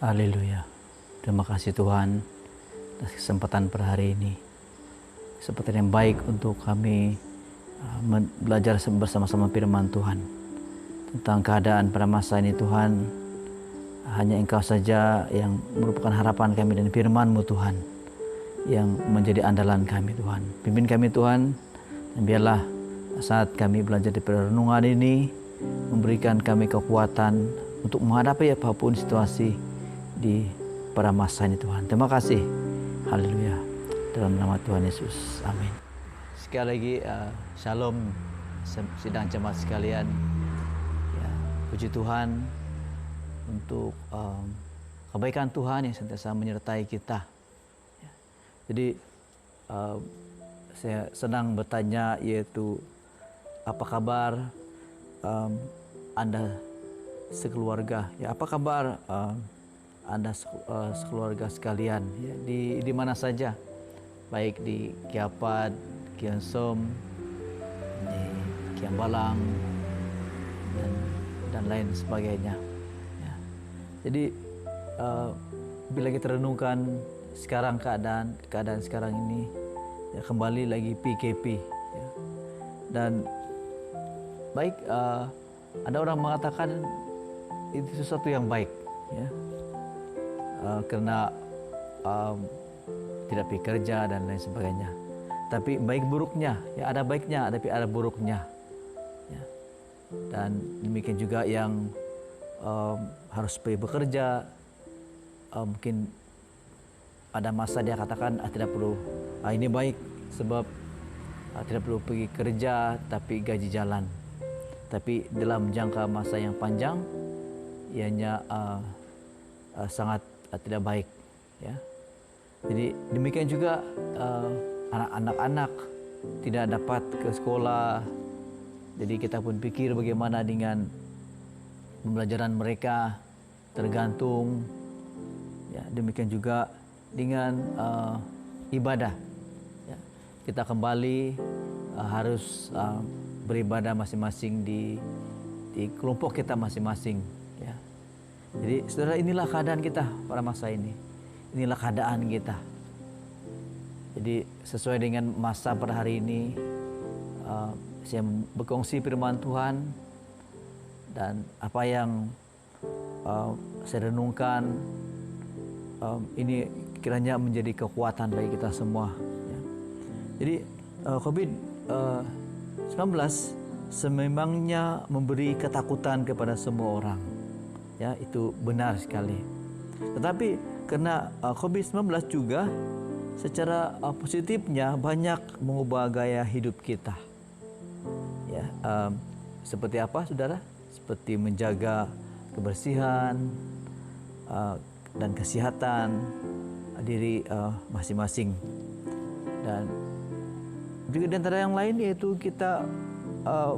Haleluya. Terima kasih Tuhan atas kesempatan per hari ini. Kesempatan yang baik untuk kami belajar bersama-sama firman Tuhan. Tentang keadaan pada masa ini Tuhan, hanya Engkau saja yang merupakan harapan kami dan firman-Mu Tuhan, yang menjadi andalan kami Tuhan. Pimpin kami Tuhan, dan biarlah saat kami belajar di perenungan ini, memberikan kami kekuatan untuk menghadapi apapun situasi di pada masa ini Tuhan. Terima kasih. Haleluya. Dalam nama Tuhan Yesus. Amin. Sekali lagi shalom sidang jemaat sekalian. Ya, puji Tuhan untuk kebaikan Tuhan yang sentiasa menyertai kita. Ya. Jadi saya senang bertanya, yaitu apa kabar Anda sekeluarga? Ya, apa kabar Anda sekeluarga sekalian, ya, di mana saja, baik di Kiapat, Kiansom, di Kiambalang, dan lain sebagainya. Ya. Jadi bila kita renungkan sekarang keadaan sekarang ini, ya, kembali lagi PKP, ya. Dan baik, ada orang mengatakan itu sesuatu yang baik, ya. Karena tidak pergi kerja dan lain sebagainya. Tapi baik buruknya, ya, ada baiknya tapi ada buruknya, ya. Dan demikian juga yang harus pergi bekerja, mungkin ada masa dia katakan tidak perlu, ini baik sebab tidak perlu pergi kerja tapi gaji jalan. Tapi dalam jangka masa yang panjang, ianya sangat tidak baik, ya. Jadi demikian juga anak-anak tidak dapat ke sekolah. Jadi kita pun pikir bagaimana dengan pembelajaran mereka, tergantung, ya. Demikian juga dengan ibadah, ya. Kita kembali harus beribadah masing-masing di kelompok kita masing-masing, ya. Jadi saudara, inilah keadaan kita pada masa ini. Inilah keadaan kita. Jadi sesuai dengan masa pada hari ini, saya berkongsi firman Tuhan, dan apa yang saya renungkan ini kiranya menjadi kekuatan bagi kita semua, ya. Jadi COVID-19 sememangnya memberi ketakutan kepada semua orang, ya, itu benar sekali. Tetapi karena COVID-19 juga secara positifnya banyak mengubah gaya hidup kita, ya. Seperti apa, saudara? Seperti menjaga kebersihan dan kesehatan diri masing-masing. Dan juga di antara yang lain, yaitu kita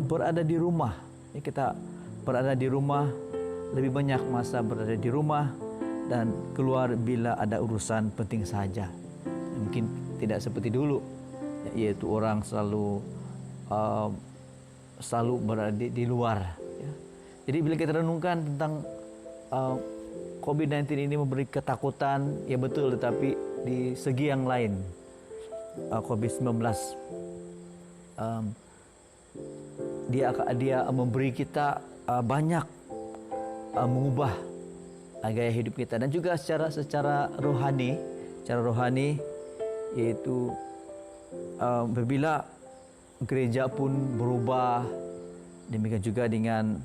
berada di rumah, ya. Kita berada di rumah, lebih banyak masa berada di rumah dan keluar bila ada urusan penting saja. Mungkin tidak seperti dulu, ya, yaitu orang selalu berada di luar, ya. Jadi bila kita renungkan tentang COVID-19 ini memberi ketakutan, ya betul, tetapi di segi yang lain, COVID-19 dia memberi kita banyak mengubah gaya hidup kita, dan juga secara rohani, yaitu apabila gereja pun berubah, demikian juga dengan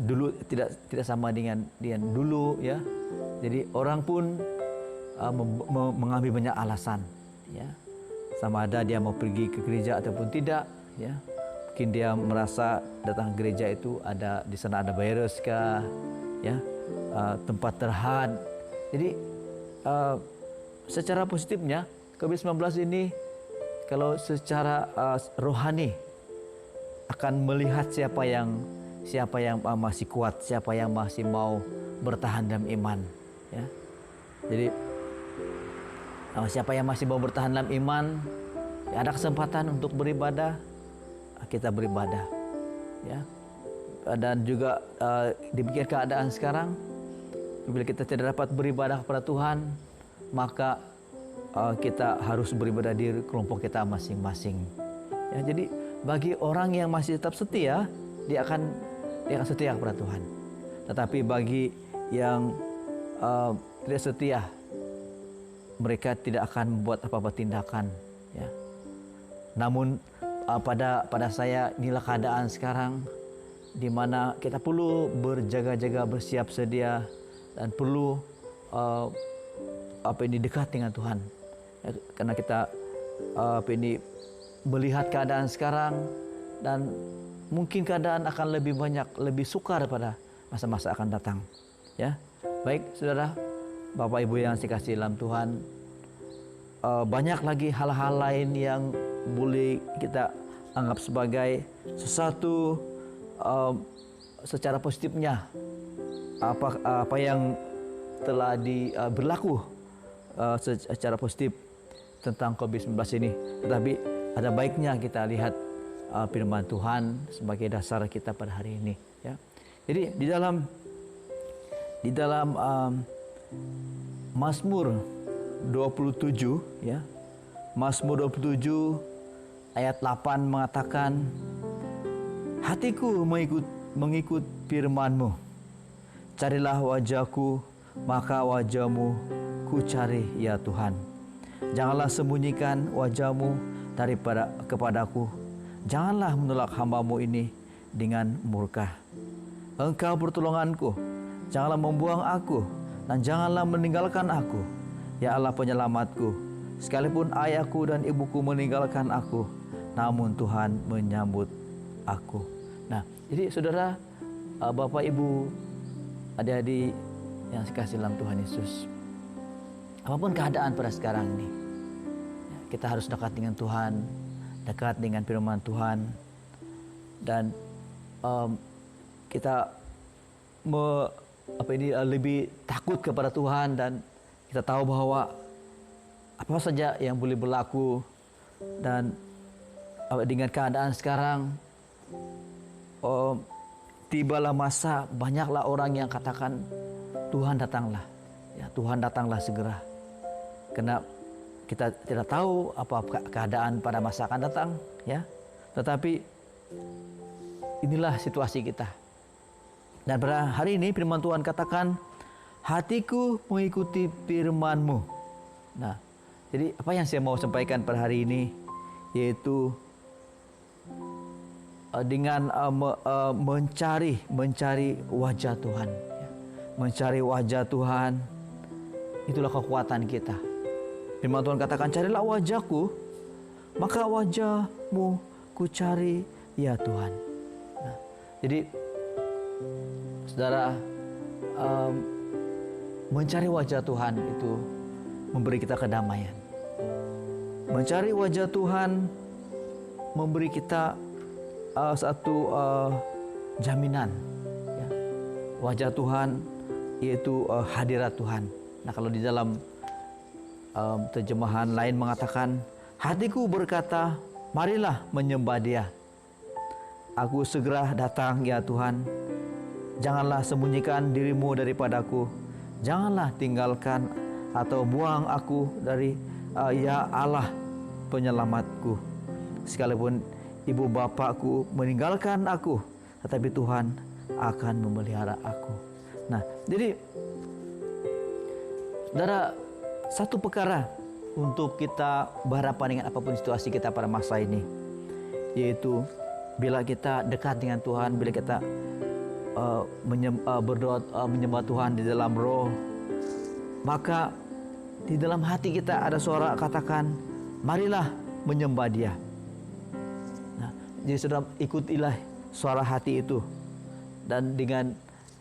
dulu tidak sama dengan dulu, ya. Jadi orang pun mengambil banyak alasan, ya. Sama ada dia mau pergi ke gereja ataupun tidak, ya. Mungkin dia merasa datang ke gereja itu di sana ada virus kah, ya, tempat terhad. Jadi secara positifnya COVID-19 ini, kalau secara rohani, akan melihat siapa yang masih kuat, siapa yang masih mau bertahan dalam iman, ya. Jadi siapa yang masih mau bertahan dalam iman, ya, ada kesempatan untuk beribadah, kita beribadah, ya. Dan juga demikian keadaan sekarang, bila kita tidak dapat beribadah kepada Tuhan, maka kita harus beribadah di kelompok kita masing-masing. Ya, jadi bagi orang yang masih tetap setia, dia akan setia kepada Tuhan. Tetapi bagi yang tidak setia, mereka tidak akan membuat apa-apa tindakan. Ya. Namun pada saya inilah keadaan sekarang, di mana kita perlu berjaga-jaga, bersiap sedia, dan perlu dekat dengan Tuhan. Ya, karena kita melihat keadaan sekarang, dan mungkin keadaan akan lebih banyak, lebih sukar pada masa-masa akan datang. Ya, baik saudara, Bapak Ibu yang dikasihi dalam Tuhan, banyak lagi hal-hal lain yang boleh kita anggap sebagai sesuatu secara positifnya apa yang telah berlaku secara positif tentang COVID-19 ini. Tetapi ada baiknya kita lihat firman Tuhan sebagai dasar kita pada hari ini. Ya. Jadi di dalam Mazmur 27, ya, Mazmur 27 ayat 8 mengatakan, hatiku mengikut firman-Mu. Carilah wajahku, maka wajah-Mu ku cari ya Tuhan. Janganlah sembunyikan wajah-Mu kepadaku. Janganlah menolak hamba-Mu ini dengan murka. Engkau pertolonganku, janganlah membuang aku, dan janganlah meninggalkan aku. Ya Allah penyelamatku, sekalipun ayahku dan ibuku meninggalkan aku, namun Tuhan menyambut aku. Nah, jadi saudara, Bapak Ibu, adik-adik yang dikasihi dalam Tuhan Yesus, apapun keadaan pada sekarang ini, kita harus dekat dengan Tuhan, dekat dengan firman Tuhan, dan kita lebih takut kepada Tuhan, dan kita tahu bahwa apa saja yang boleh berlaku. Dan dengan keadaan sekarang, tibalah masa banyaklah orang yang katakan, Tuhan datanglah, ya, Tuhan datanglah segera. Karena kita tidak tahu apa keadaan pada masa akan datang, ya. Tetapi inilah situasi kita. Dan pada hari ini firman Tuhan katakan, hatiku mengikuti firman-Mu. Nah, jadi apa yang saya mau sampaikan pada hari ini, yaitu dengan mencari wajah Tuhan, ya. Mencari wajah Tuhan, itulah kekuatan kita. Firman Tuhan katakan, carilah wajahku, maka wajah-Mu ku cari ya Tuhan. Nah, jadi saudara, mencari wajah Tuhan itu memberi kita kedamaian. Mencari wajah Tuhan memberi kita satu jaminan, ya. Wajah Tuhan yaitu hadirat Tuhan. Nah, kalau di dalam terjemahan lain mengatakan, hatiku berkata, marilah menyembah Dia. Aku segera datang ya Tuhan. Janganlah sembunyikan diri-Mu daripadaku. Janganlah tinggalkan atau buang aku dari ya Allah penyelamatku. Sekalipun ibu bapakku meninggalkan aku, tetapi Tuhan akan memelihara aku. Nah, jadi saudara, satu perkara untuk kita berhadapan dengan apapun situasi kita pada masa ini, yaitu bila kita dekat dengan Tuhan, bila kita berdoa, menyembah Tuhan di dalam roh, maka di dalam hati kita ada suara katakan, marilah menyembah Dia. Nah, jadi saudara, ikutilah suara hati itu, dan dengan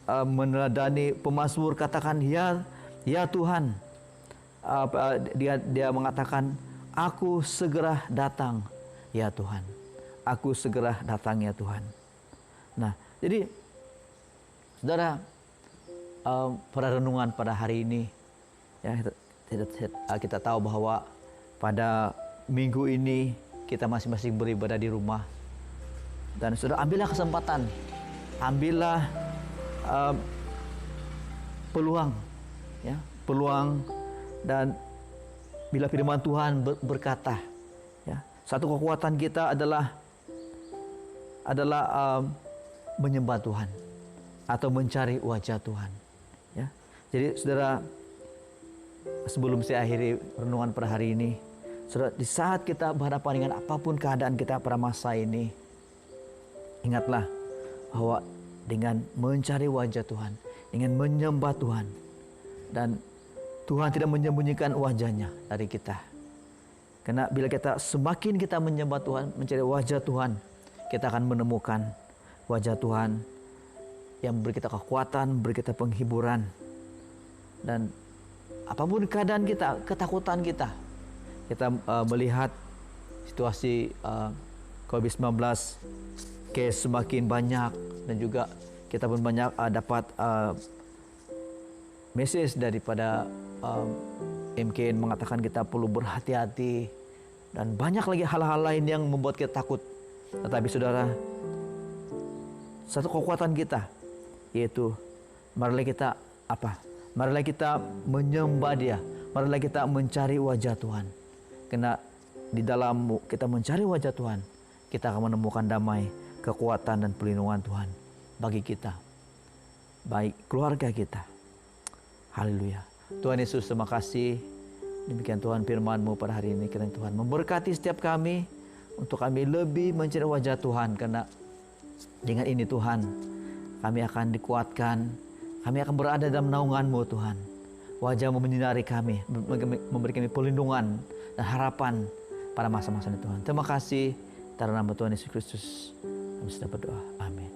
meneladani pemazmur katakan, ya Tuhan. Dia mengatakan, aku segera datang ya Tuhan. Aku segera datang ya Tuhan. Nah, jadi saudara, pada renungan pada hari ini, ya, kita tahu bahwa pada minggu ini kita masing-masing beribadah di rumah. Dan saudara, ambillah kesempatan, ambillah peluang, ya, peluang. Dan bila firman Tuhan berkata, ya, satu kekuatan kita adalah menyembah Tuhan atau mencari wajah Tuhan. Ya, jadi saudara, sebelum saya akhiri renungan pada hari ini, saudara, di saat kita berhadapan dengan apapun keadaan kita pada masa ini, ingatlah bahwa dengan mencari wajah Tuhan, dengan menyembah Tuhan, dan Tuhan tidak menyembunyikan wajahnya dari kita. Karena bila semakin kita menyembah Tuhan, mencari wajah Tuhan, kita akan menemukan wajah Tuhan yang memberi kita kekuatan, memberi kita penghiburan. Dan apapun keadaan kita, ketakutan kita melihat situasi COVID-19 case semakin banyak, dan juga kita pun banyak dapat message daripada MKN mengatakan kita perlu berhati-hati, dan banyak lagi hal-hal lain yang membuat kita takut. Tetapi saudara, satu kekuatan kita yaitu marilah kita marilah kita menyembah Dia, marilah kita mencari wajah Tuhan. Karena di dalam kita mencari wajah Tuhan, kita akan menemukan damai, kekuatan dan perlindungan Tuhan bagi kita, baik keluarga kita. Haleluya. Tuhan Yesus, terima kasih. Demikian Tuhan firman-Mu pada hari ini. Kiranya Tuhan memberkati setiap kami, untuk kami lebih mencari wajah Tuhan. Karena dengan ini Tuhan, kami akan dikuatkan, kami akan berada dalam naungan-Mu Tuhan. Wajah-Mu menyinari kami, memberi kami perlindungan dan harapan pada masa-masa ini Tuhan. Terima kasih. Dalam nama Tuhan Yesus Kristus kami sudah berdoa. Amin.